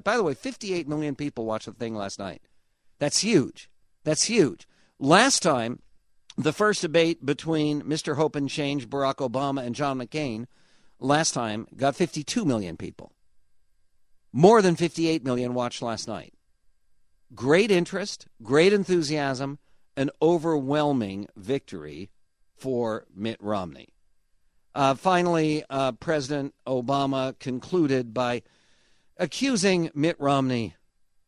By the way, 58 million people watched the thing last night. That's huge. That's huge. Last time, the first debate between Mr. Hope and Change, Barack Obama, and John McCain, last time got 52 million people. More than 58 million watched last night. Great interest, great enthusiasm, an overwhelming victory for Mitt Romney. Finally, President Obama concluded by accusing Mitt Romney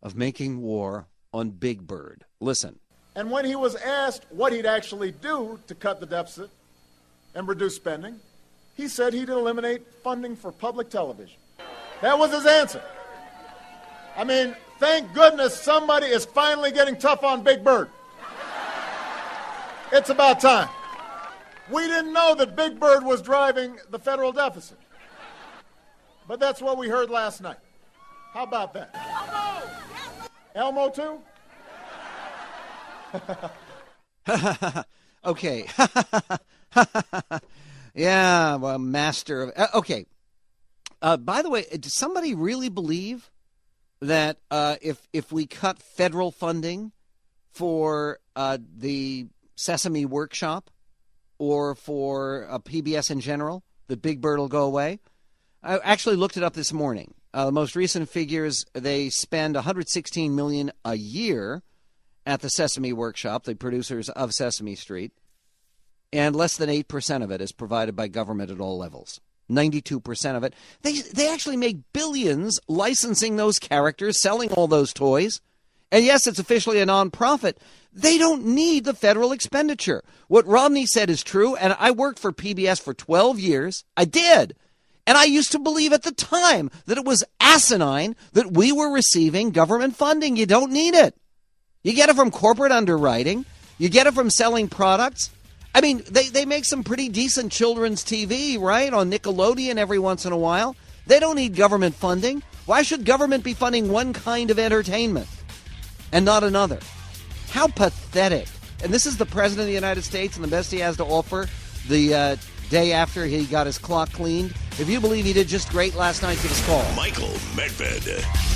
of making war on Big Bird. Listen. And when he was asked what he'd actually do to cut the deficit and reduce spending, he said he'd eliminate funding for public television. That was his answer. I mean, thank goodness somebody is finally getting tough on Big Bird. It's about time. We didn't know that Big Bird was driving the federal deficit. But that's what we heard last night. How about that? Elmo too? Okay. Yeah, well, master of... okay. By the way, does somebody really believe that if we cut federal funding for the Sesame Workshop or for PBS in general, that Big Bird will go away? I actually looked it up this morning. The most recent figures, they spend $116 million a year at the Sesame Workshop, the producers of Sesame Street, and less than 8% of it is provided by government at all levels. 92% of it. They actually make billions licensing those characters, selling all those toys. And yes, it's officially a nonprofit. They don't need the federal expenditure. What Romney said is true, and I worked for PBS for 12 years. I did. And I used to believe at the time that it was asinine that we were receiving government funding. You don't need it. You get it from corporate underwriting. You get it from selling products. I mean, they make some pretty decent children's TV, right, on Nickelodeon every once in a while. They don't need government funding. Why should government be funding one kind of entertainment and not another? How pathetic. And this is the President of the United States and the best he has to offer the day after he got his clock cleaned. If you believe he did just great last night, give us a call. Michael Medved.